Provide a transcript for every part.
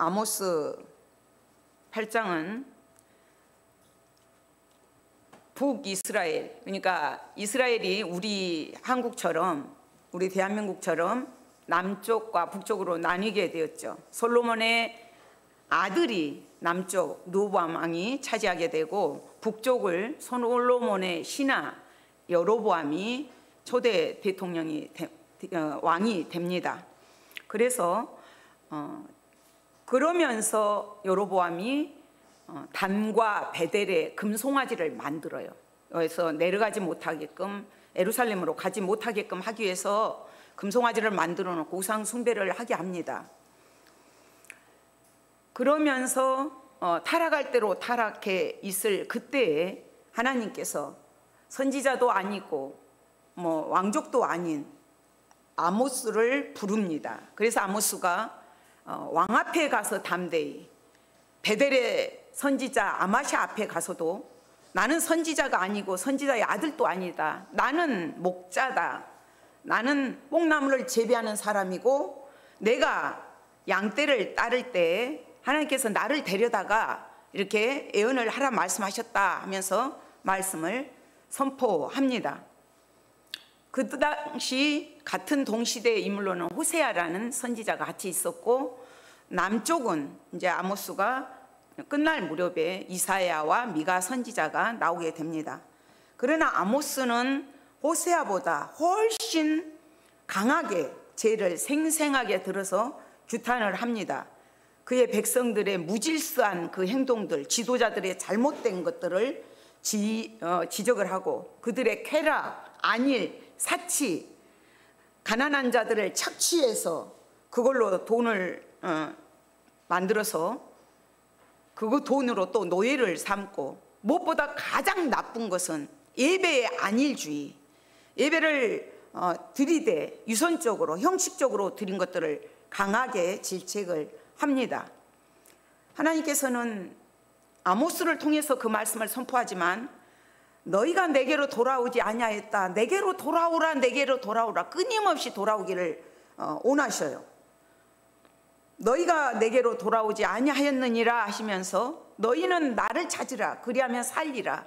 아모스 8장은 북이스라엘, 그러니까 이스라엘이 우리 한국처럼, 우리 대한민국처럼 남쪽과 북쪽으로 나뉘게 되었죠. 솔로몬의 아들이 남쪽 르호보암 왕이 차지하게 되고, 북쪽을 솔로몬의 신하 여로보암이 초대 대통령이 왕이 됩니다. 그래서 그러면서 여로보암이 단과 베델의 금송아지를 만들어요. 그래서 내려가지 못하게끔, 예루살렘으로 가지 못하게끔 하기 위해서 금송아지를 만들어 놓고 우상 숭배를 하게 합니다. 그러면서 타락할 대로 타락해 있을 그때에 하나님께서 선지자도 아니고 왕족도 아닌 아모스를 부릅니다. 그래서 아모스가 왕 앞에 가서 담대히, 베델의 선지자 아마샤 앞에 가서도 나는 선지자가 아니고 선지자의 아들도 아니다, 나는 목자다, 나는 뽕나무를 재배하는 사람이고 내가 양떼를 따를 때 하나님께서 나를 데려다가 이렇게 예언을 하라 말씀하셨다 하면서 말씀을 선포합니다. 그 당시 같은 동시대의 인물로는 호세아라는 선지자가 같이 있었고, 남쪽은 이제 아모스가 끝날 무렵에 이사야와 미가 선지자가 나오게 됩니다. 그러나 아모스는 호세아보다 훨씬 강하게 죄를 생생하게 들어서 규탄을 합니다. 그의 백성들의 무질서한 그 행동들, 지도자들의 잘못된 것들을 지적을 하고, 그들의 쾌락, 안일, 사치, 가난한 자들을 착취해서 그걸로 돈을 만들어서 그 돈으로 또 노예를 삼고, 무엇보다 가장 나쁜 것은 예배의 안일주의, 예배를 들이대 유선적으로 형식적으로 드린 것들을 강하게 질책을 합니다. 하나님께서는 아모스를 통해서 그 말씀을 선포하지만, 너희가 내게로 돌아오지 아니하였다, 내게로 돌아오라, 내게로 돌아오라, 끊임없이 돌아오기를 원하셔요. 너희가 내게로 돌아오지 아니하였느니라 하시면서 너희는 나를 찾으라, 그리하면 살리라.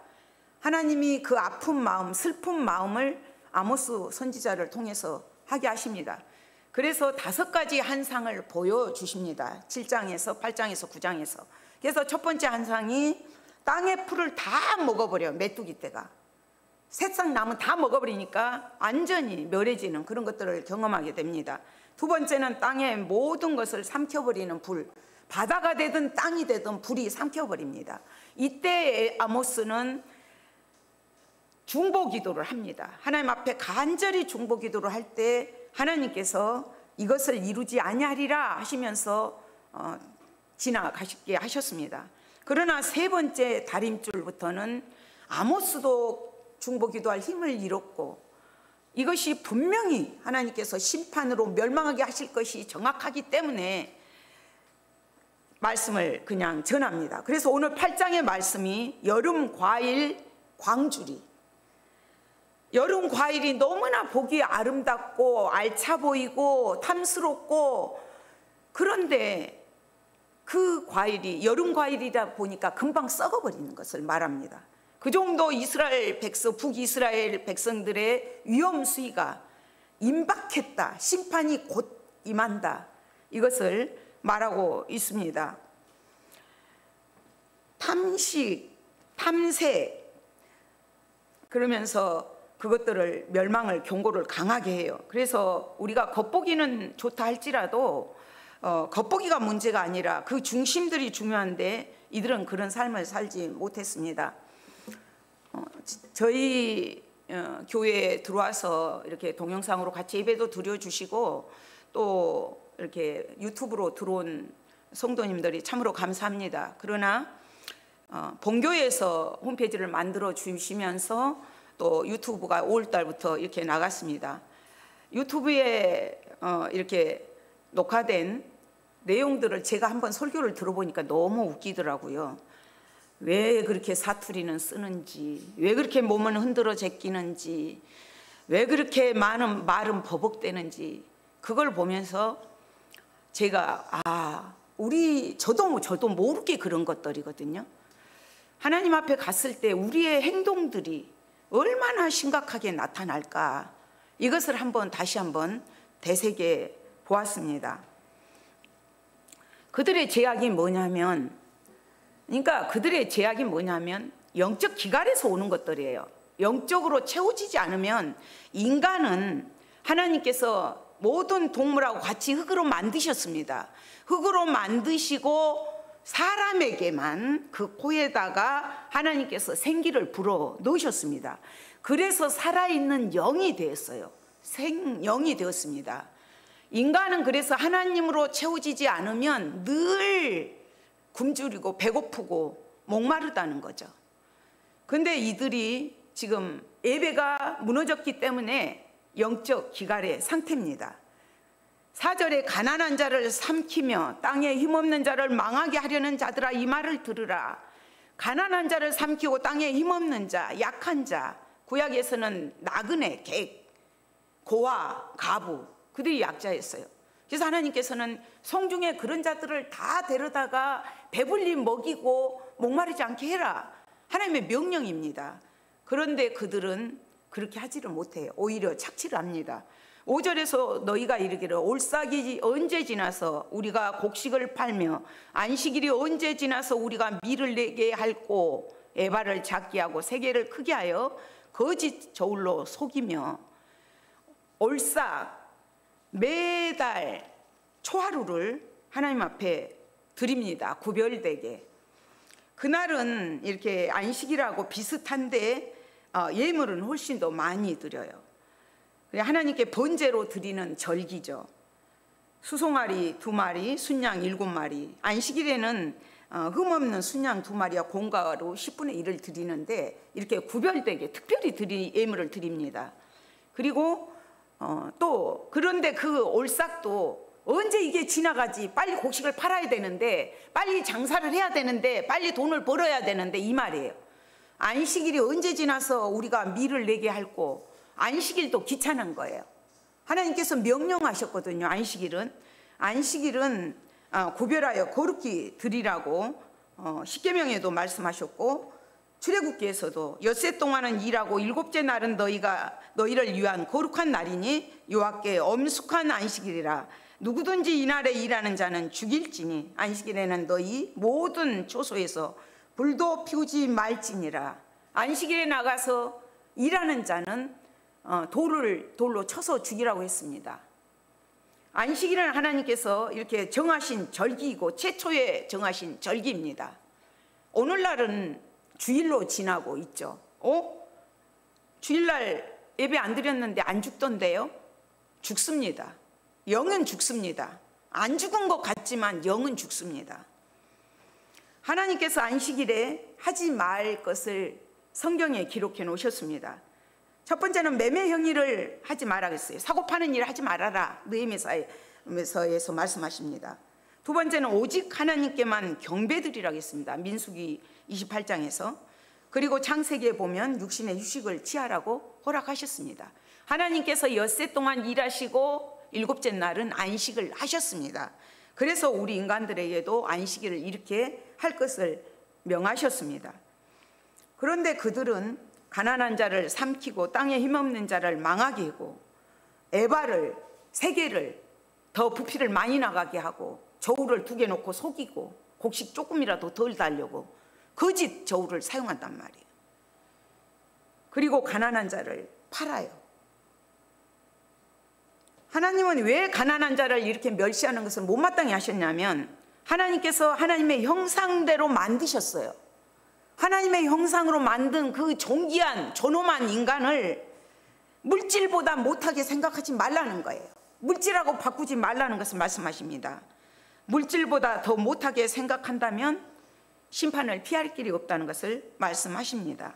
하나님이 그 아픈 마음, 슬픈 마음을 아모스 선지자를 통해서 하게 하십니다. 그래서 5가지 한상을 보여주십니다. 7장에서 8장에서 9장에서. 그래서 첫 번째 한상이 땅의 풀을 다 먹어버려요. 메뚜기 떼가 새싹 나무 다 먹어버리니까 완전히 멸해지는 그런 것들을 경험하게 됩니다. 두 번째는 땅의 모든 것을 삼켜버리는 불, 바다가 되든 땅이 되든 불이 삼켜버립니다. 이때 아모스는 중보기도를 합니다. 하나님 앞에 간절히 중보기도를 할 때 하나님께서 이것을 이루지 아니하리라 하시면서 지나가시게 하셨습니다. 그러나 세 번째 다림줄부터는 아모스도 중보기도할 힘을 잃었고, 이것이 분명히 하나님께서 심판으로 멸망하게 하실 것이 정확하기 때문에 말씀을 그냥 전합니다. 그래서 오늘 8장의 말씀이 여름 과일 광주리, 여름 과일이 너무나 보기 아름답고 알차 보이고 탐스럽고, 그런데 그 과일이 여름 과일이다 보니까 금방 썩어버리는 것을 말합니다. 그 정도 이스라엘 백성, 북이스라엘 백성들의 위험 수위가 임박했다, 심판이 곧 임한다, 이것을 말하고 있습니다. 탐식, 탐색, 그러면서 그것들을 멸망을 경고를 강하게 해요. 그래서 우리가 겉보기는 좋다 할지라도 겉보기가 문제가 아니라 그 중심들이 중요한데 이들은 그런 삶을 살지 못했습니다. 저희 교회에 들어와서 이렇게 동영상으로 같이 예배도 드려주시고 또 이렇게 유튜브로 들어온 성도님들이 참으로 감사합니다. 그러나 본교회에서 홈페이지를 만들어 주시면서 또 유튜브가 5월달부터 이렇게 나갔습니다. 유튜브에 이렇게 녹화된 내용들을 제가 한번 설교를 들어보니까 너무 웃기더라고요. 왜 그렇게 사투리는 쓰는지, 왜 그렇게 몸은 흔들어 제끼는지, 왜 그렇게 많은 말은 버벅대는지, 그걸 보면서 제가 저도 모르게 그런 것들이거든요. 하나님 앞에 갔을 때 우리의 행동들이 얼마나 심각하게 나타날까, 이것을 다시 한번 되새겨 보았습니다. 그들의 제약이 뭐냐면 영적 기갈에서 오는 것들이에요. 영적으로 채워지지 않으면, 인간은 하나님께서 모든 동물하고 같이 흙으로 만드셨습니다. 흙으로 만드시고 사람에게만 그 코에다가 하나님께서 생기를 불어 넣으셨습니다. 그래서 살아있는 영이 되었어요. 생영이 되었습니다. 인간은 그래서 하나님으로 채워지지 않으면 늘 굶주리고 배고프고 목마르다는 거죠. 근데 이들이 지금 예배가 무너졌기 때문에 영적 기갈의 상태입니다. 4절에 가난한 자를 삼키며 땅에 힘없는 자를 망하게 하려는 자들아 이 말을 들으라. 가난한 자를 삼키고 땅에 힘없는 자, 약한 자, 구약에서는 나그네, 객, 고아, 가부, 그들이 약자였어요. 그래서 하나님께서는 성중에 그런 자들을 다 데려다가 배불리 먹이고 목마르지 않게 해라, 하나님의 명령입니다. 그런데 그들은 그렇게 하지를 못해요. 오히려 착취를 합니다. 5절에서 너희가 이르기를 올싹이 언제 지나서 우리가 곡식을 팔며 안식일이 언제 지나서 우리가 밀을 내게 할꼬, 에바를 작게 하고 세계를 크게 하여 거짓 저울로 속이며, 올싹 매달 초하루를 하나님 앞에 드립니다. 구별되게. 그날은 이렇게 안식일하고 비슷한데 예물은 훨씬 더 많이 드려요. 하나님께 번제로 드리는 절기죠. 수송아리 2마리, 순양 7마리. 안식일에는 흠없는 순양 2마리와 공가로 10분의 1을 드리는데 이렇게 구별되게 특별히 예물을 드립니다. 그리고 또 그런데 그 올싹도 언제 이게 지나가지, 빨리 곡식을 팔아야 되는데, 빨리 장사를 해야 되는데, 빨리 돈을 벌어야 되는데, 이 말이에요. 안식일이 언제 지나서 우리가 밀을 내게 할꼬, 안식일도 귀찮은 거예요. 하나님께서 명령하셨거든요. 안식일은 구별하여 거룩히 드리라고 십계명에도 말씀하셨고, 출애굽기에서도 엿새 동안은 일하고 일곱째 날은 너희를 위한 거룩한 날이니 여호와께 엄숙한 안식일이라. 누구든지 이날에 일하는 자는 죽일지니 안식일에는 너희 모든 초소에서 불도 피우지 말지니라. 안식일에 나가서 일하는 자는 돌로 쳐서 죽이라고 했습니다. 안식일은 하나님께서 이렇게 정하신 절기이고 최초에 정하신 절기입니다. 오늘날은 주일로 지나고 있죠. 주일날 예배 안 드렸는데 안 죽던데요? 죽습니다. 영은 죽습니다. 안 죽은 것 같지만 영은 죽습니다. 하나님께서 안식일에 하지 말 것을 성경에 기록해 놓으셨습니다. 첫 번째는 매매 행위를 하지 말아야겠어요. 사고 파는 일을 하지 말아라, 느헤미야에서 말씀하십니다. 두 번째는 오직 하나님께만 경배드리라고 했습니다. 민수기 28장에서. 그리고 창세기에 보면 육신의 휴식을 취하라고 허락하셨습니다. 하나님께서 엿새 동안 일하시고 일곱째 날은 안식을 하셨습니다. 그래서 우리 인간들에게도 안식일을 이렇게 할 것을 명하셨습니다. 그런데 그들은 가난한 자를 삼키고 땅에 힘없는 자를 망하게 하고, 에바를, 세계를 더 부피를 많이 나가게 하고, 저울을 2개 놓고 속이고, 곡식 조금이라도 덜 달려고 거짓 저울을 사용한단 말이에요. 그리고 가난한 자를 팔아요. 하나님은 왜 가난한 자를 이렇게 멸시하는 것을 못마땅히 하셨냐면, 하나님께서 하나님의 형상대로 만드셨어요. 하나님의 형상으로 만든 그 존귀한 존엄한 인간을 물질보다 못하게 생각하지 말라는 거예요. 물질하고 바꾸지 말라는 것을 말씀하십니다. 물질보다 더 못하게 생각한다면 심판을 피할 길이 없다는 것을 말씀하십니다.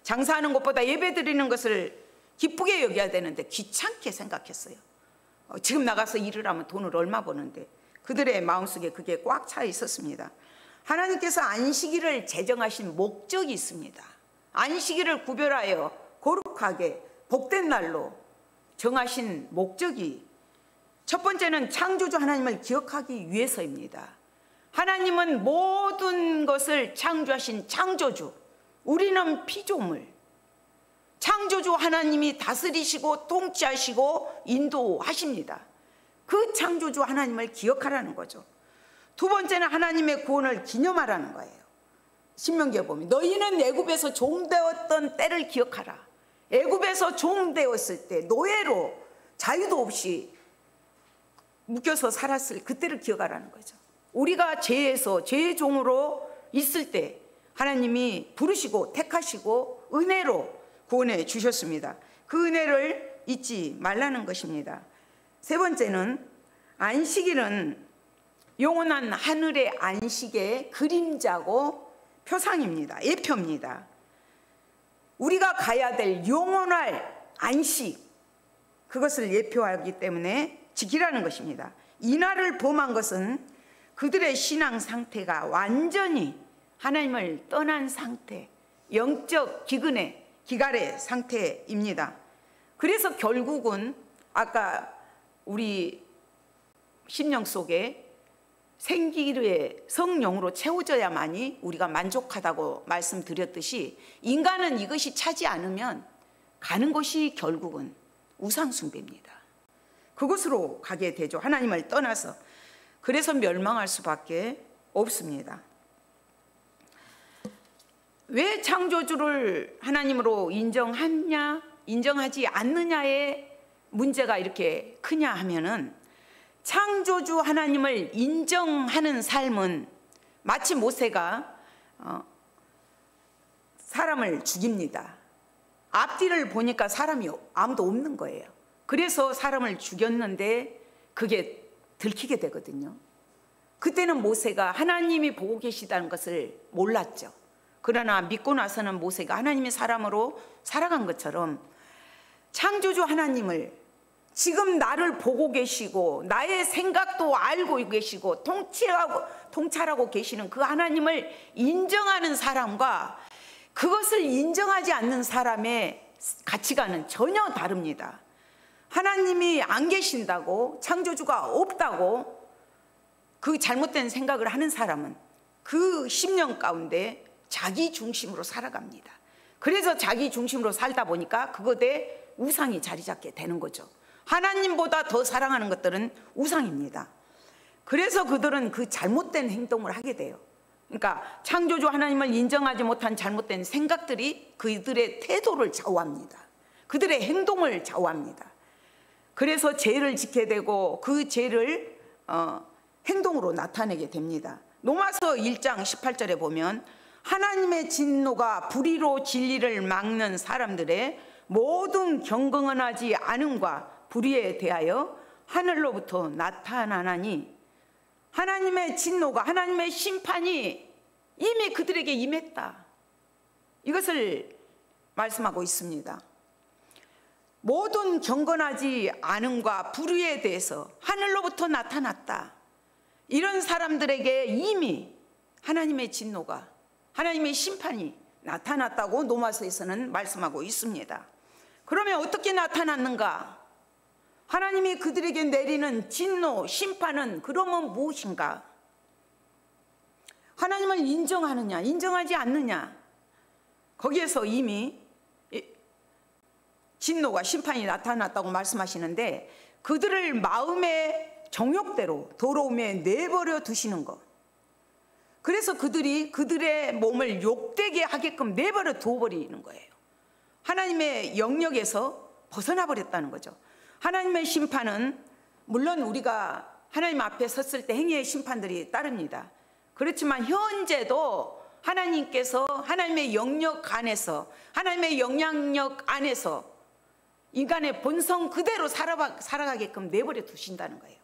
장사하는 것보다 예배 드리는 것을 기쁘게 여겨야 되는데 귀찮게 생각했어요. 지금 나가서 일을 하면 돈을 얼마 버는데, 그들의 마음속에 그게 꽉 차 있었습니다. 하나님께서 안식일을 제정하신 목적이 있습니다. 안식일을 구별하여 거룩하게 복된 날로 정하신 목적이, 첫 번째는 창조주 하나님을 기억하기 위해서입니다. 하나님은 모든 것을 창조하신 창조주, 우리는 피조물. 창조주 하나님이 다스리시고 통치하시고 인도하십니다. 그 창조주 하나님을 기억하라는 거죠. 두 번째는 하나님의 구원을 기념하라는 거예요. 신명기에 보면 너희는 애굽에서 종되었던 때를 기억하라. 애굽에서 종되었을 때 노예로 자유도 없이 묶여서 살았을 그때를 기억하라는 거죠. 우리가 죄에서 죄의 종으로 있을 때 하나님이 부르시고 택하시고 은혜로 구원해 주셨습니다. 그 은혜를 잊지 말라는 것입니다. 세 번째는 안식일은 영원한 하늘의 안식의 그림자고 표상입니다. 예표입니다. 우리가 가야 될 영원할 안식, 그것을 예표하기 때문에 지키라는 것입니다. 이날을 범한 것은 그들의 신앙 상태가 완전히 하나님을 떠난 상태, 영적 기갈의 상태입니다. 그래서 결국은 아까 우리 심령 속에 생기의 성령으로 채워져야만이 우리가 만족하다고 말씀드렸듯이 인간은 이것이 차지 않으면 가는 곳이 결국은 우상숭배입니다. 그곳으로 가게 되죠. 하나님을 떠나서. 그래서 멸망할 수밖에 없습니다. 왜 창조주를 하나님으로 인정하냐, 인정하지 않느냐의 문제가 이렇게 크냐 하면은 창조주 하나님을 인정하는 삶은 마치 모세가 사람을 죽입니다. 앞뒤를 보니까 사람이 아무도 없는 거예요. 그래서 사람을 죽였는데 그게 들키게 되거든요. 그때는 모세가 하나님이 보고 계시다는 것을 몰랐죠. 그러나 믿고 나서는 모세가 하나님의 사람으로 살아간 것처럼 창조주 하나님을 지금 나를 보고 계시고 나의 생각도 알고 계시고 통찰하고 계시는 그 하나님을 인정하는 사람과 그것을 인정하지 않는 사람의 가치관은 전혀 다릅니다. 하나님이 안 계신다고, 창조주가 없다고 그 잘못된 생각을 하는 사람은 그 심령 가운데 자기 중심으로 살아갑니다. 그래서 자기 중심으로 살다 보니까 그것에 우상이 자리 잡게 되는 거죠. 하나님보다 더 사랑하는 것들은 우상입니다. 그래서 그들은 그 잘못된 행동을 하게 돼요. 그러니까 창조주 하나님을 인정하지 못한 잘못된 생각들이 그들의 태도를 좌우합니다. 그들의 행동을 좌우합니다. 그래서 죄를 짓게 되고 그 죄를 행동으로 나타내게 됩니다. 로마서 1장 18절에 보면 하나님의 진노가 불의로 진리를 막는 사람들의 모든 경건하지 않음과 불의에 대하여 하늘로부터 나타나나니 하나님의 진노가, 하나님의 심판이 이미 그들에게 임했다. 이것을 말씀하고 있습니다. 모든 경건하지 않음과 불의에 대해서 하늘로부터 나타났다. 이런 사람들에게 이미 하나님의 진노가, 하나님의 심판이 나타났다고 로마서에서는 말씀하고 있습니다. 그러면 어떻게 나타났는가? 하나님이 그들에게 내리는 진노, 심판은 그러면 무엇인가? 하나님을 인정하느냐, 인정하지 않느냐? 거기에서 이미 진노가, 심판이 나타났다고 말씀하시는데 그들을 마음의 정욕대로 더러움에 내버려 두시는 것. 그래서 그들의 몸을 욕되게 하게끔 내버려 두어버리는 거예요. 하나님의 영역에서 벗어나 버렸다는 거죠. 하나님의 심판은 물론 우리가 하나님 앞에 섰을 때 행위의 심판들이 따릅니다. 그렇지만 현재도 하나님께서 하나님의 영역 안에서, 하나님의 영향력 안에서 인간의 본성 그대로 살아가게끔 내버려 두신다는 거예요.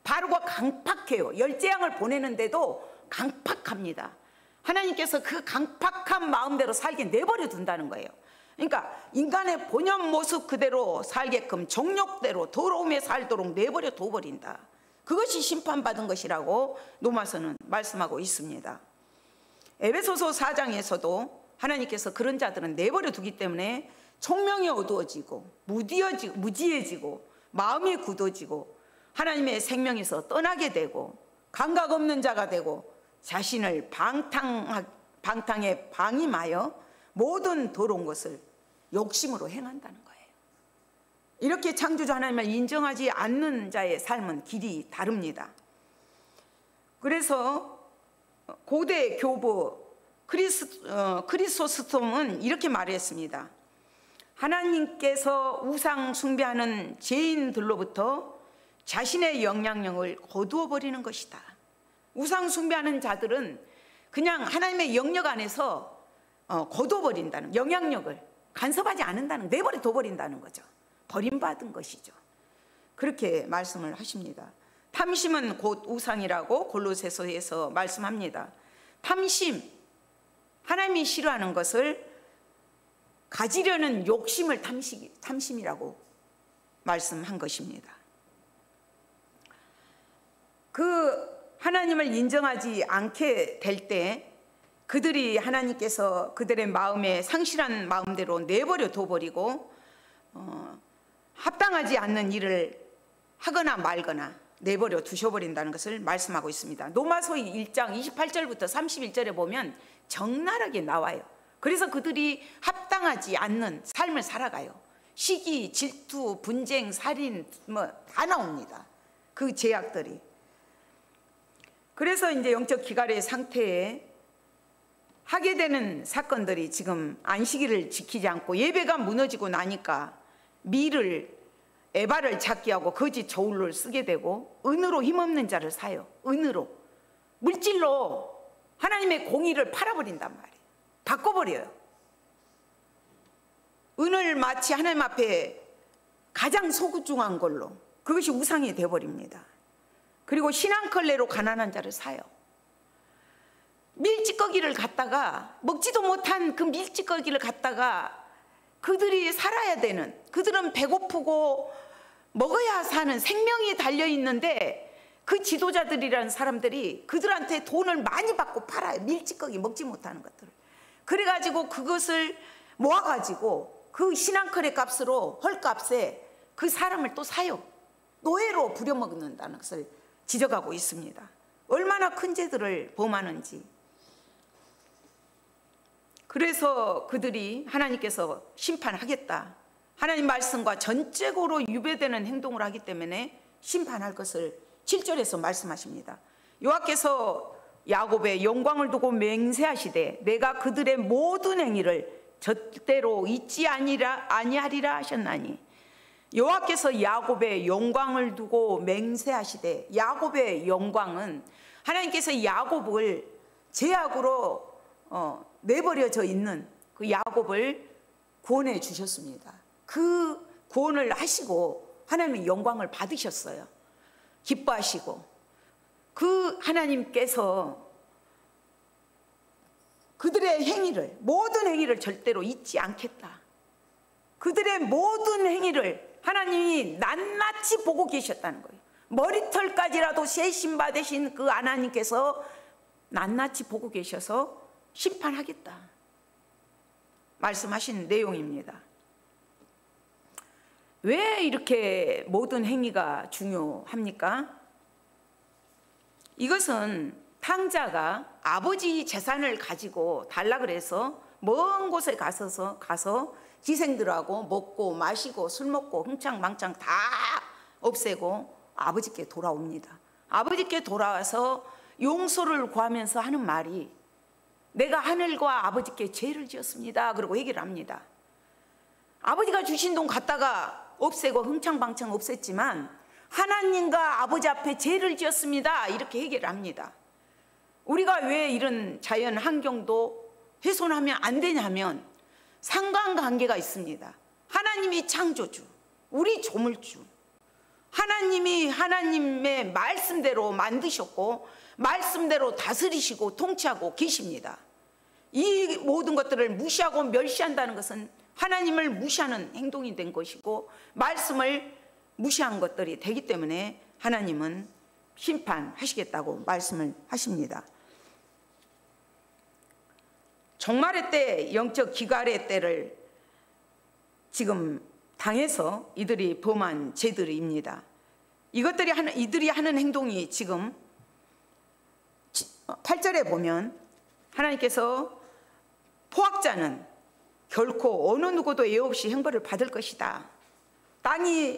바로가 강팍해요. 열재앙을 보내는데도 강팍합니다. 하나님께서 그 강팍한 마음대로 살게 내버려 둔다는 거예요. 그러니까 인간의 본연 모습 그대로 살게끔 정욕대로 더러움에 살도록 내버려 둬버린다. 그것이 심판받은 것이라고 로마서는 말씀하고 있습니다. 에베소서 4장에서도 하나님께서 그런 자들은 내버려 두기 때문에 총명이 어두워지고 무지해지고 마음이 굳어지고 하나님의 생명에서 떠나게 되고 감각 없는 자가 되고 자신을 방탕에 방임하여 모든 더러운 것을 욕심으로 행한다는 거예요. 이렇게 창조주 하나님을 인정하지 않는 자의 삶은 길이 다릅니다. 그래서 고대 교부 크리소스톰은 이렇게 말했습니다. 하나님께서 우상 숭배하는 죄인들로부터 자신의 영향력을 거두어 버리는 것이다. 우상 숭배하는 자들은 그냥 하나님의 영역 안에서 거두어 버린다는, 영향력을 간섭하지 않는다는, 내버려 둬버린다는 거죠. 버림받은 것이죠. 그렇게 말씀을 하십니다. 탐심은 곧 우상이라고 골로새서에서 말씀합니다. 탐심, 하나님이 싫어하는 것을 가지려는 욕심을 탐심이라고 말씀한 것입니다. 그 하나님을 인정하지 않게 될 때 그들이 하나님께서 그들의 마음에 상실한 마음대로 내버려 둬버리고 합당하지 않는 일을 하거나 말거나 내버려 두셔버린다는 것을 말씀하고 있습니다. 로마서 1장 28절부터 31절에 보면 적나라하게 나와요. 그래서 그들이 합당하지 않는 삶을 살아가요. 시기, 질투, 분쟁, 살인 다 나옵니다. 그 제약들이. 그래서 이제 영적 기갈의 상태에 하게 되는 사건들이 지금 안식일을 지키지 않고 예배가 무너지고 나니까 에바를 찾게 하고 거짓 저울을 쓰게 되고 은으로 힘없는 자를 사요. 은으로, 물질로 하나님의 공의를 팔아버린단 말이에요. 바꿔버려요. 은을 마치 하나님 앞에 가장 소중한 걸로, 그것이 우상이 되어버립니다. 그리고 신앙컬레로 가난한 자를 사요. 밀찌꺼기를 갖다가, 먹지도 못한 그 밀찌꺼기를 갖다가 그들이 살아야 되는, 그들은 배고프고 먹어야 사는 생명이 달려있는데 그 지도자들이라는 사람들이 그들한테 돈을 많이 받고 팔아요. 밀찌꺼기 먹지 못하는 것들을. 그래가지고 그것을 모아가지고 그 신앙컬레 값으로, 헐값에 그 사람을 또 사요. 노예로 부려먹는다는 것을 지적하고 있습니다. 얼마나 큰 죄들을 범하는지. 그래서 그들이 하나님께서 심판하겠다, 하나님 말씀과 전적으로 유배되는 행동을 하기 때문에 심판할 것을 7절에서 말씀하십니다. 여호와께서 야곱의 영광을 두고 맹세하시되 내가 그들의 모든 행위를 절대로 잊지 아니하리라 하셨나니, 여호와께서 야곱의 영광을 두고 맹세하시되, 야곱의 영광은 하나님께서 야곱을 제약으로 내버려져 있는 그 야곱을 구원해 주셨습니다. 그 구원을 하시고 하나님의 영광을 받으셨어요. 기뻐하시고, 그 하나님께서 그들의 행위를, 모든 행위를 절대로 잊지 않겠다. 그들의 모든 행위를 하나님이 낱낱이 보고 계셨다는 거예요. 머리털까지라도 세심 받으신 그 하나님께서 낱낱이 보고 계셔서 심판하겠다 말씀하신 내용입니다. 왜 이렇게 모든 행위가 중요합니까? 이것은 탕자가 아버지 재산을 가지고 달라 그래서 먼 곳에 가서 기생들하고 먹고 마시고 술 먹고 흥청망청 다 없애고 아버지께 돌아옵니다. 아버지께 돌아와서 용서를 구하면서 하는 말이, 내가 하늘과 아버지께 죄를 지었습니다. 그러고 얘기를 합니다. 아버지가 주신 돈 갖다가 없애고 흥청망청 없앴지만 하나님과 아버지 앞에 죄를 지었습니다. 이렇게 얘기를 합니다. 우리가 왜 이런 자연 환경도 훼손하면 안 되냐면 상관관계가 있습니다. 하나님이 창조주, 우리 조물주, 하나님이 하나님의 말씀대로 만드셨고 말씀대로 다스리시고 통치하고 계십니다. 이 모든 것들을 무시하고 멸시한다는 것은 하나님을 무시하는 행동이 된 것이고 말씀을 무시한 것들이 되기 때문에 하나님은 심판하시겠다고 말씀을 하십니다. 종말의 때, 영적 기갈의 때를 지금 당해서 이들이 범한 죄들입니다. 이들이 하는 행동이 지금 8절에 보면 하나님께서 포악자는 결코 어느 누구도 예 없이 형벌을 받을 것이다.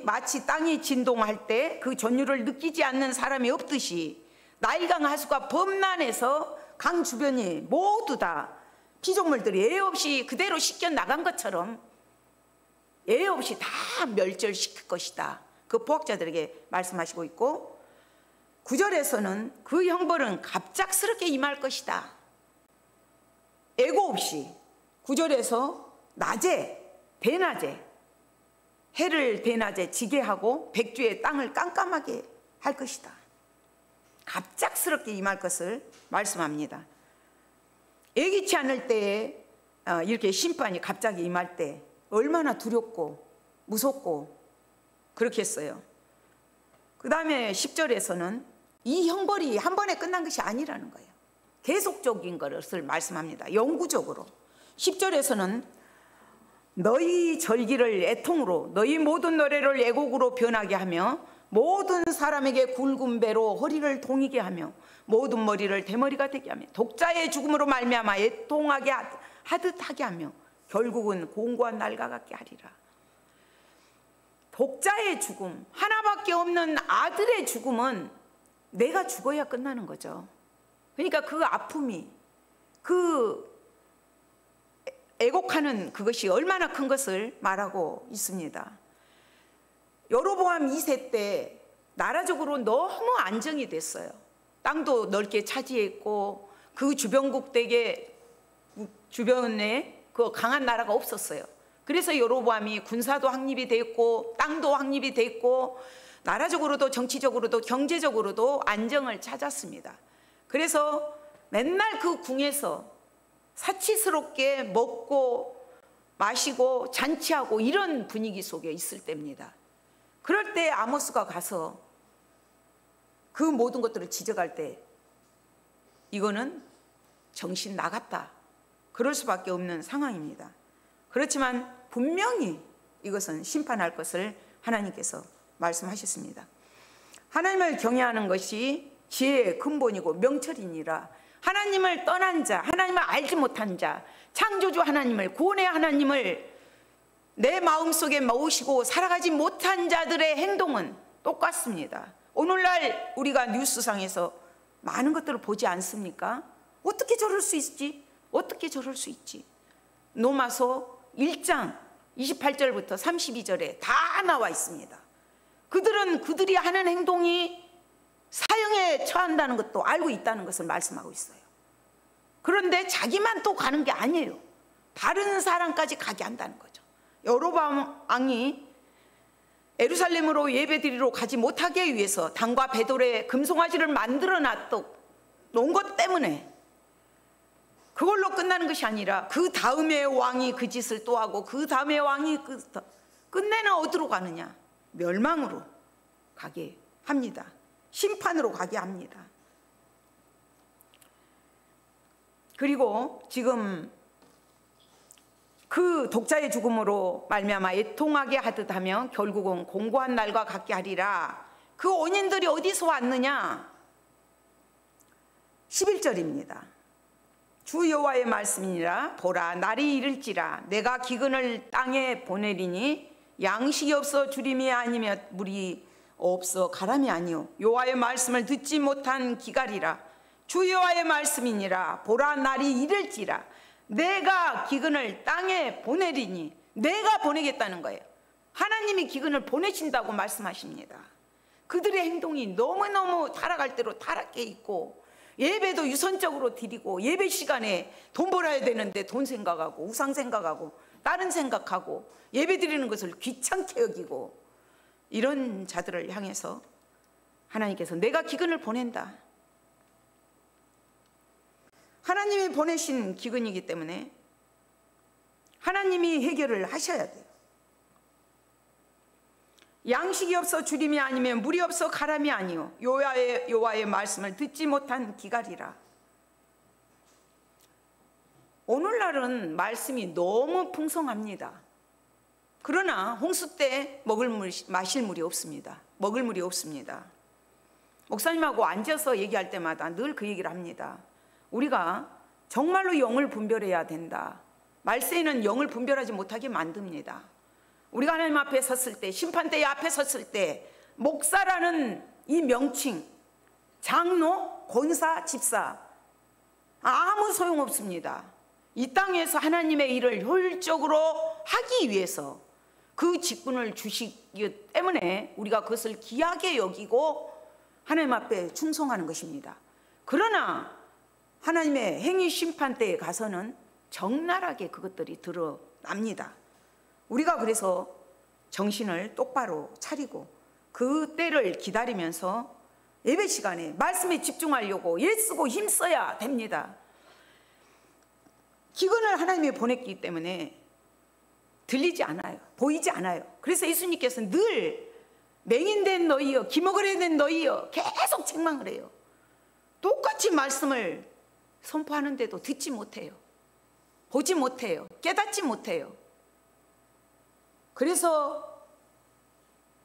마치 땅이 진동할 때 그 전율을 느끼지 않는 사람이 없듯이 나일강 하수가 범람해서 강 주변이 모두 다 피조물들이 예 없이 그대로 씻겨 나간 것처럼 예 없이 다 멸절시킬 것이다. 그 포악자들에게 말씀하시고 있고, 9절에서는 그 형벌은 갑작스럽게 임할 것이다. 예고 없이 9절에서 낮에 대낮에 해를 대낮에 지게 하고 백주의 땅을 깜깜하게 할 것이다. 갑작스럽게 임할 것을 말씀합니다. 예기치 않을 때에 이렇게 심판이 갑자기 임할 때 얼마나 두렵고 무섭고 그렇겠어요. 그 다음에 10절에서는 이 형벌이 한 번에 끝난 것이 아니라는 거예요. 계속적인 것을 말씀합니다. 영구적으로. 10절에서는 너희 절기를 애통으로 너희 모든 노래를 애곡으로 변하게 하며 모든 사람에게 굵은 배로 허리를 동이게 하며 모든 머리를 대머리가 되게 하며 독자의 죽음으로 말미암아 애통하게 하듯 하게 하며 결국은 공고한 날과 같게 하리라. 독자의 죽음, 하나밖에 없는 아들의 죽음은 내가 죽어야 끝나는 거죠. 그러니까 그 아픔이, 그 애곡하는 그것이 얼마나 큰 것을 말하고 있습니다. 여로보암 2세 때 나라적으로 너무 안정이 됐어요. 땅도 넓게 차지했고 그 주변국대에 주변에 그 강한 나라가 없었어요. 그래서 여로보암이 군사도 확립이 됐고 땅도 확립이 됐고 나라적으로도 정치적으로도 경제적으로도 안정을 찾았습니다. 그래서 맨날 그 궁에서 사치스럽게 먹고 마시고 잔치하고 이런 분위기 속에 있을 때입니다. 그럴 때 아모스가 가서 그 모든 것들을 지적할 때 이거는 정신 나갔다, 그럴 수밖에 없는 상황입니다. 그렇지만 분명히 이것은 심판할 것을 하나님께서 말씀하셨습니다. 하나님을 경외하는 것이 지혜의 근본이고 명철이니라. 하나님을 떠난 자, 하나님을 알지 못한 자, 창조주 하나님을, 구원의 하나님을 내 마음속에 모으시고 살아가지 못한 자들의 행동은 똑같습니다. 오늘날 우리가 뉴스상에서 많은 것들을 보지 않습니까? 어떻게 저럴 수 있지? 어떻게 저럴 수 있지? 로마서 1장 28절부터 32절에 다 나와 있습니다. 그들은 그들이 하는 행동이 사형에 처한다는 것도 알고 있다는 것을 말씀하고 있어요. 그런데 자기만 또 가는 게 아니에요. 다른 사람까지 가게 한다는 거죠. 여로보암 왕이 예루살렘으로 예배드리러 가지 못하게 하기 위해서 당과 베돌에 금송아지를 만들어 놓은 것 때문에 그걸로 끝나는 것이 아니라 그 다음에 왕이 그 짓을 또 하고 그 다음에 왕이 끝내는 어디로 가느냐? 멸망으로 가게 합니다. 심판으로 가게 합니다. 그리고 지금 그 독자의 죽음으로 말미암아 애통하게 하듯 하며 결국은 공고한 날과 같게 하리라. 그 원인들이 어디서 왔느냐? 11절입니다. 주 여호와의 말씀이니라. 보라, 날이 이를지라 내가 기근을 땅에 보내리니 양식이 없어 주림이 아니며 물이 없어 가람이 아니요 여호와의 말씀을 듣지 못한 기갈이라. 주 여호와의 말씀이니라. 보라, 날이 이를지라 내가 기근을 땅에 보내리니. 내가 보내겠다는 거예요. 하나님이 기근을 보내신다고 말씀하십니다. 그들의 행동이 너무너무 타락할 대로 타락해 있고 예배도 유선적으로 드리고 예배 시간에 돈 벌어야 되는데 돈 생각하고 우상 생각하고 다른 생각하고 예배 드리는 것을 귀찮게 여기고 이런 자들을 향해서 하나님께서 내가 기근을 보낸다. 하나님이 보내신 기근이기 때문에 하나님이 해결을 하셔야 돼요. 양식이 없어 주림이 아니면 물이 없어 가람이 아니요 여호와의 말씀을 듣지 못한 기갈이라. 오늘날은 말씀이 너무 풍성합니다. 그러나 홍수 때 마실 물이 없습니다. 먹을 물이 없습니다. 목사님하고 앉아서 얘기할 때마다 늘 그 얘기를 합니다. 우리가 정말로 영을 분별해야 된다. 말세에는 영을 분별하지 못하게 만듭니다. 우리가 하나님 앞에 섰을 때, 심판대에 앞에 섰을 때 목사라는 이 명칭, 장로, 권사, 집사 아무 소용없습니다. 이 땅에서 하나님의 일을 효율적으로 하기 위해서 그 직분을 주시기 때문에 우리가 그것을 귀하게 여기고 하나님 앞에 충성하는 것입니다. 그러나 하나님의 행위 심판대에 가서는 적나라하게 그것들이 드러납니다. 우리가 그래서 정신을 똑바로 차리고 그 때를 기다리면서 예배 시간에 말씀에 집중하려고 애쓰고 힘써야 됩니다. 기근을 하나님이 보냈기 때문에 들리지 않아요. 보이지 않아요. 그래서 예수님께서 늘 맹인된 너희여, 기먹으려 된 너희여 계속 책망을 해요. 똑같이 말씀을 선포하는데도 듣지 못해요. 보지 못해요. 깨닫지 못해요. 그래서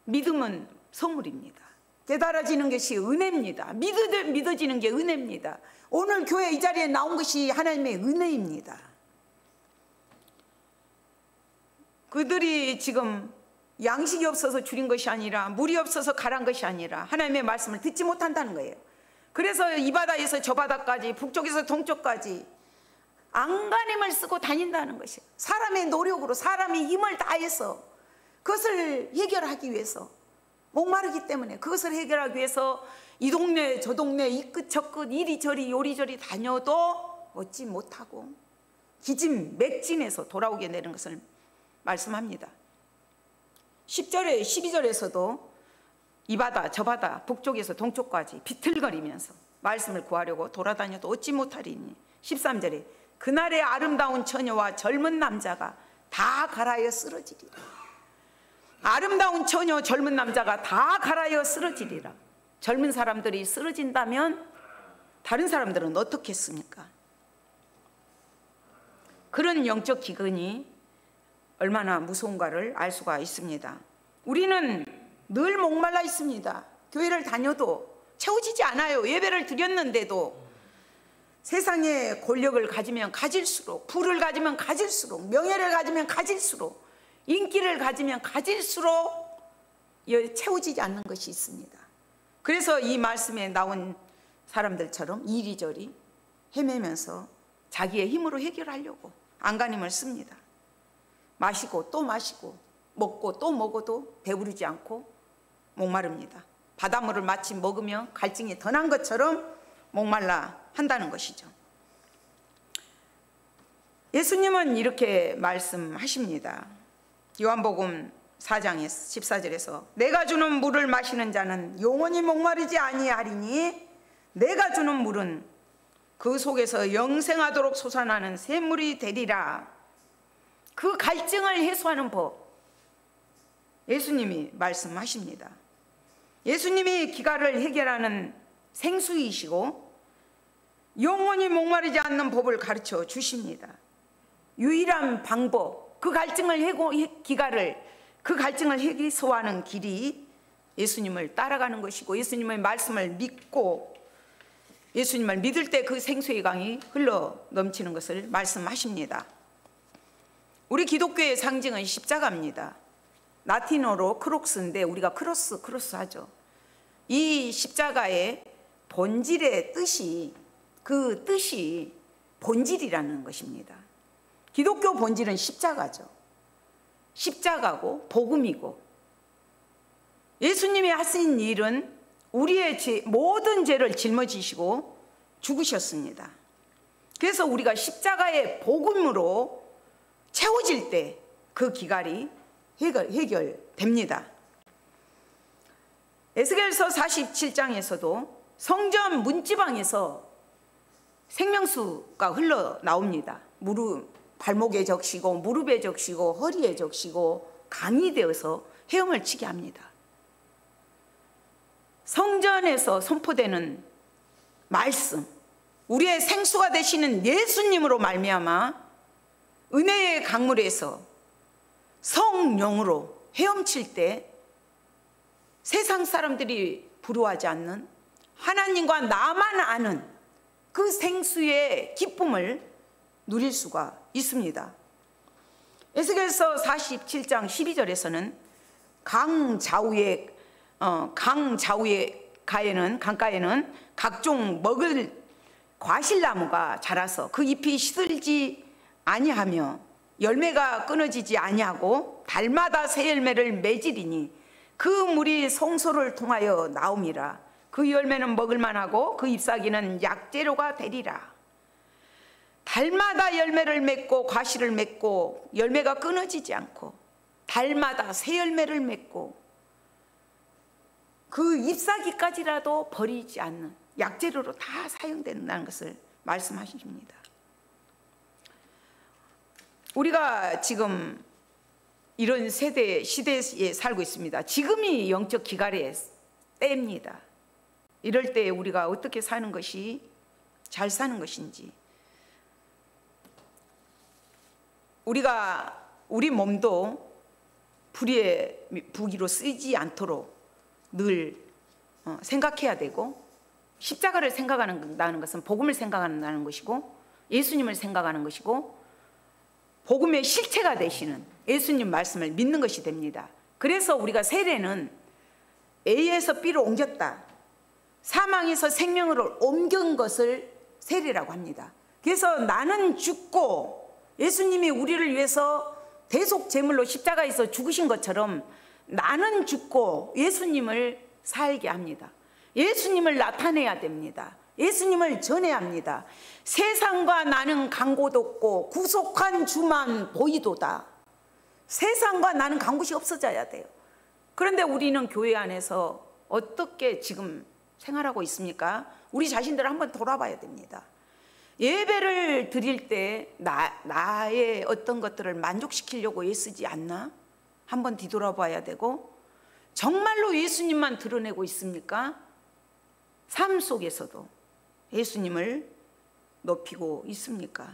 믿음은 선물입니다. 깨달아지는 것이 은혜입니다. 믿어지는 게 은혜입니다. 오늘 교회 이 자리에 나온 것이 하나님의 은혜입니다. 그들이 지금 양식이 없어서 줄인 것이 아니라, 물이 없어서 가란 것이 아니라 하나님의 말씀을 듣지 못한다는 거예요. 그래서 이 바다에서 저 바다까지, 북쪽에서 동쪽까지 안간힘을 쓰고 다닌다는 것이에요. 사람의 노력으로, 사람이 힘을 다해서 그것을 해결하기 위해서, 목마르기 때문에 그것을 해결하기 위해서 이 동네 저 동네 이 끝 저 끝 이리저리 요리저리 다녀도 얻지 못하고 기진맥진해서 돌아오게 되는 것을 말씀합니다. 10절에 12절에서도 이 바다 저 바다 북쪽에서 동쪽까지 비틀거리면서 말씀을 구하려고 돌아다녀도 얻지 못하리니, 13절에 그날의 아름다운 처녀와 젊은 남자가 다 갈아여 쓰러지리라. 아름다운 처녀, 젊은 남자가 다 갈아여 쓰러지리라. 젊은 사람들이 쓰러진다면 다른 사람들은 어떻겠습니까? 그런 영적 기근이 얼마나 무서운가를 알 수가 있습니다. 우리는 늘 목말라 있습니다. 교회를 다녀도 채워지지 않아요. 예배를 드렸는데도 세상에 권력을 가지면 가질수록, 부를 가지면 가질수록, 명예를 가지면 가질수록, 인기를 가지면 가질수록 채워지지 않는 것이 있습니다. 그래서 이 말씀에 나온 사람들처럼 이리저리 헤매면서 자기의 힘으로 해결하려고 안간힘을 씁니다. 마시고 또 마시고 먹고 또 먹어도 배부르지 않고 목마릅니다. 바닷물을 마치 먹으면 갈증이 더 난 것처럼 목말라 한다는 것이죠. 예수님은 이렇게 말씀하십니다. 요한복음 4장 14절에서 내가 주는 물을 마시는 자는 영원히 목마르지 아니하리니 내가 주는 물은 그 속에서 영생하도록 솟아나는 샘물이 되리라. 그 갈증을 해소하는 법 예수님이 말씀하십니다. 예수님이 기갈을 해결하는 생수이시고 영원히 목마르지 않는 법을 가르쳐 주십니다. 유일한 방법, 그 갈증을 그 갈증을 해소하는 길이 예수님을 따라가는 것이고, 예수님의 말씀을 믿고 예수님을 믿을 때 그 생수의 강이 흘러 넘치는 것을 말씀하십니다. 우리 기독교의 상징은 십자가입니다. 라틴어로 크록스인데 우리가 크로스 하죠. 이 십자가의 본질의 뜻이, 그 뜻이 본질이라는 것입니다. 기독교 본질은 십자가죠. 십자가고 복음이고, 예수님이 하신 일은 우리의 모든 죄를 짊어지시고 죽으셨습니다. 그래서 우리가 십자가의 복음으로 채워질 때 그 기갈이 해결됩니다. 에스겔서 47장에서도 성전 문지방에서 생명수가 흘러나옵니다. 발목에 적시고 무릎에 적시고 허리에 적시고 강이 되어서 헤엄을 치게 합니다. 성전에서 선포되는 말씀, 우리의 생수가 되시는 예수님으로 말미암아 은혜의 강물에서 성령으로 헤엄칠 때 세상 사람들이 부러워하지 않는 하나님과 나만 아는 그 생수의 기쁨을 누릴 수가 있습니다. 에스겔서 47장 12절에서는 강가에는 강가에는 각종 먹을 과실나무가 자라서 그 잎이 시들지 아니하며 열매가 끊어지지 아니하고 달마다 새 열매를 맺으리니 그 물이 송소를 통하여 나옴이라. 그 열매는 먹을 만하고 그 잎사귀는 약재료가 되리라. 달마다 열매를 맺고 과실을 맺고 열매가 끊어지지 않고 달마다 새 열매를 맺고 그 잎사귀까지라도 버리지 않는 약재료로 다 사용된다는 것을 말씀하십니다. 우리가 지금 이런 시대에 살고 있습니다. 지금이 영적 기갈의 때입니다. 이럴 때 우리가 어떻게 사는 것이 잘 사는 것인지, 우리 몸도 불의의 무기로 쓰이지 않도록 늘 생각해야 되고, 십자가를 생각한다는 것은 복음을 생각한다는 것이고 예수님을 생각하는 것이고 복음의 실체가 되시는 예수님 말씀을 믿는 것이 됩니다. 그래서 우리가 세례는 A에서 B로 옮겼다, 사망에서 생명으로 옮긴 것을 세례라고 합니다. 그래서 나는 죽고 예수님이 우리를 위해서 대속 제물로 십자가에서 죽으신 것처럼 나는 죽고 예수님을 살게 합니다. 예수님을 나타내야 됩니다. 예수님을 전해야 합니다. 세상과 나는 간곳 없고 구속한 주만 보이도다. 세상과 나는 간 곳이 없어져야 돼요. 그런데 우리는 교회 안에서 어떻게 지금 생활하고 있습니까? 우리 자신들을 한번 돌아봐야 됩니다. 예배를 드릴 때 나의 어떤 것들을 만족시키려고 애쓰지 않나? 한번 뒤돌아봐야 되고, 정말로 예수님만 드러내고 있습니까? 삶 속에서도 예수님을 높이고 있습니까?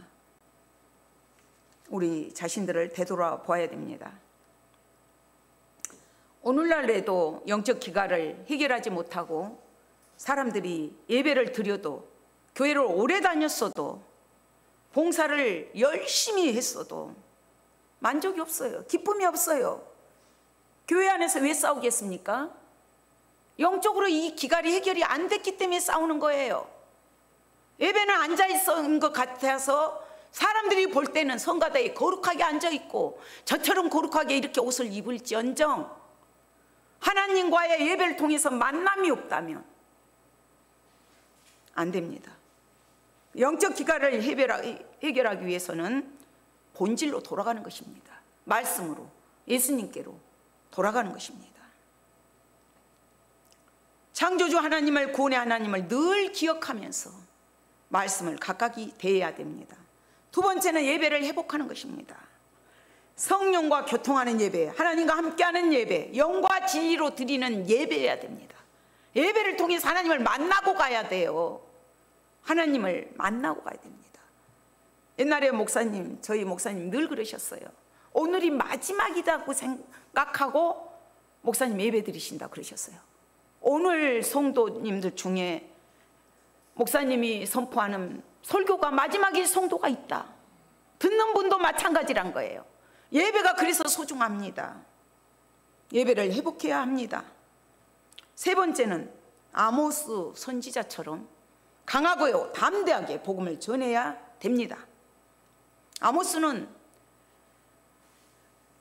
우리 자신들을 되돌아봐야 됩니다. 오늘날에도 영적 기갈을 해결하지 못하고 사람들이 예배를 드려도, 교회를 오래 다녔어도, 봉사를 열심히 했어도 만족이 없어요. 기쁨이 없어요. 교회 안에서 왜 싸우겠습니까? 영적으로 이 기갈이 해결이 안 됐기 때문에 싸우는 거예요. 예배는 앉아있는 것 같아서 사람들이 볼 때는 성가대에 거룩하게 앉아있고 저처럼 거룩하게 이렇게 옷을 입을지언정 하나님과의 예배를 통해서 만남이 없다면 안 됩니다. 영적 기갈을 해결하기 위해서는 본질로 돌아가는 것입니다. 말씀으로, 예수님께로 돌아가는 것입니다. 창조주 하나님을, 구원의 하나님을 늘 기억하면서 말씀을 가까이 대해야 됩니다. 두 번째는 예배를 회복하는 것입니다. 성령과 교통하는 예배, 하나님과 함께하는 예배, 영과 진리로 드리는 예배여야 됩니다. 예배를 통해서 하나님을 만나고 가야 돼요. 하나님을 만나고 가야 됩니다. 옛날에 저희 목사님 늘 그러셨어요. 오늘이 마지막이라고 생각하고 목사님 예배 드리신다 그러셨어요. 오늘 성도님들 중에 목사님이 선포하는 설교가 마지막일 성도가 있다. 듣는 분도 마찬가지란 거예요. 예배가 그래서 소중합니다. 예배를 회복해야 합니다. 세 번째는 아모스 선지자처럼 강하고요 담대하게 복음을 전해야 됩니다. 아모스는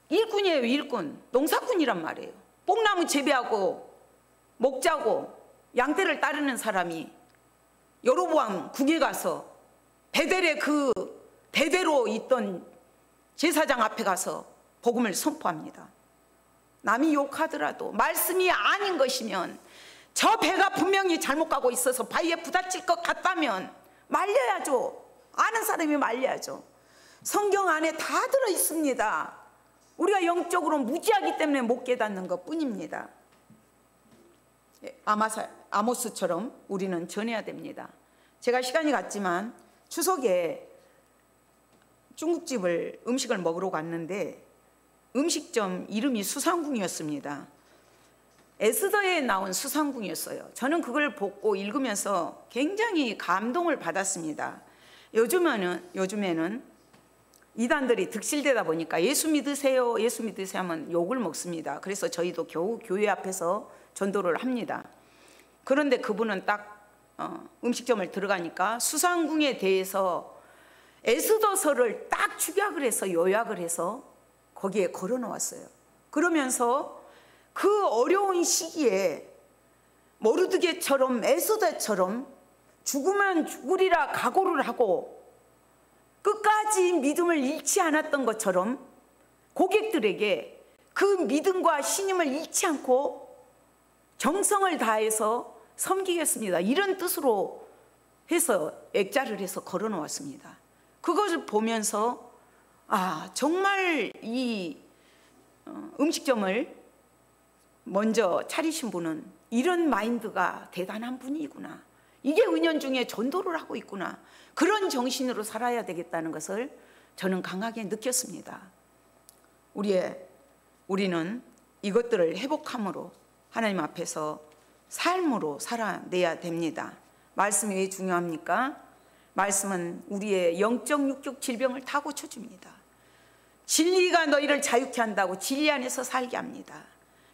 일꾼이에요. 일꾼, 농사꾼이란 말이에요. 뽕나무 재배하고 목자고 양떼를 따르는 사람이 여로보암 궁에 가서 베델의 그 대대로 있던 제사장 앞에 가서 복음을 선포합니다. 남이 욕하더라도 말씀이 아닌 것이면, 저 배가 분명히 잘못 가고 있어서 바위에 부딪힐 것 같다면 말려야죠. 아는 사람이 말려야죠. 성경 안에 다 들어 있습니다. 우리가 영적으로 무지하기 때문에 못 깨닫는 것 뿐입니다. 아모스처럼 우리는 전해야 됩니다. 제가 시간이 갔지만 추석에 중국집을 음식을 먹으러 갔는데 음식점 이름이 수상궁이었습니다. 에스더에 나온 수상궁이었어요. 저는 그걸 보고 읽으면서 굉장히 감동을 받았습니다. 요즘에는 이단들이 득실되다 보니까 예수 믿으세요, 예수 믿으세요 하면 욕을 먹습니다. 그래서 저희도 겨우 교회 앞에서 전도를 합니다. 그런데 그분은 딱 음식점을 들어가니까 수상궁에 대해서 에스더서를 딱 축약을 해서 요약을 해서 거기에 걸어 놓았어요. 그러면서 그 어려운 시기에 모르드게처럼 에스더처럼 죽으면 죽으리라 각오를 하고 끝까지 믿음을 잃지 않았던 것처럼 고객들에게 그 믿음과 신임을 잃지 않고 정성을 다해서 섬기겠습니다, 이런 뜻으로 해서 액자를 해서 걸어 놓았습니다. 그것을 보면서 정말 이 음식점을 먼저 차리신 분은 이런 마인드가 대단한 분이구나, 이게 은연중에 전도를 하고 있구나, 그런 정신으로 살아야 되겠다는 것을 저는 강하게 느꼈습니다. 우리는 이것들을 회복함으로 하나님 앞에서 삶으로 살아내야 됩니다. 말씀이 왜 중요합니까? 말씀은 우리의 영적 육적 질병을 다 고쳐줍니다. 진리가 너희를 자유케 한다고 진리 안에서 살게 합니다.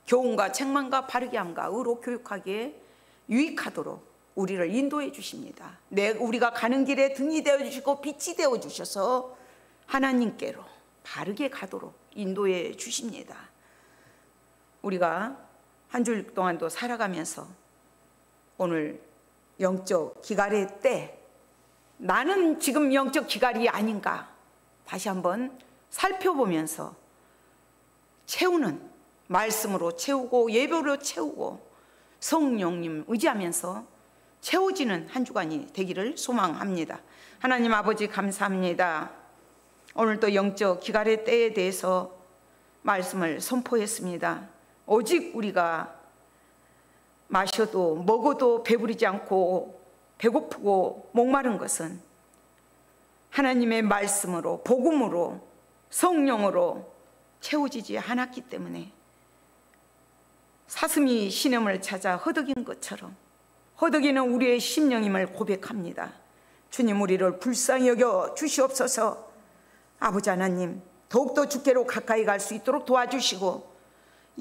교훈과 책망과 바르게 함과 의로 교육하기에 유익하도록 우리를 인도해 주십니다. 우리가 가는 길에 등이 되어 주시고 빛이 되어 주셔서 하나님께로 바르게 가도록 인도해 주십니다. 우리가 한 주일 동안도 살아가면서 오늘 영적 기갈의 때, 나는 지금 영적 기갈이 아닌가 다시 한번 살펴보면서 채우는, 말씀으로 채우고 예배로 채우고 성령님 의지하면서 채워지는 한 주간이 되기를 소망합니다. 하나님 아버지 감사합니다. 오늘도 영적 기갈의 때에 대해서 말씀을 선포했습니다. 오직 우리가 마셔도 먹어도 배부르지 않고 배고프고 목마른 것은 하나님의 말씀으로, 복음으로, 성령으로 채워지지 않았기 때문에 사슴이 신음을 찾아 허덕인 것처럼 허덕이는 우리의 심령임을 고백합니다. 주님, 우리를 불쌍히 여겨 주시옵소서. 아버지 하나님, 더욱더 주께로 가까이 갈 수 있도록 도와주시고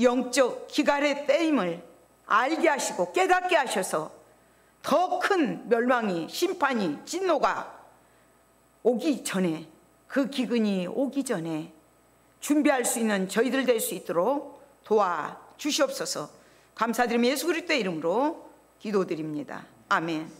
영적 기갈의 때임을 알게 하시고 깨닫게 하셔서 더 큰 멸망이, 심판이, 진노가 오기 전에, 그 기근이 오기 전에 준비할 수 있는 저희들 될 수 있도록 도와주시옵소서. 감사드리며 예수 그리스도의 이름으로 기도드립니다. 아멘.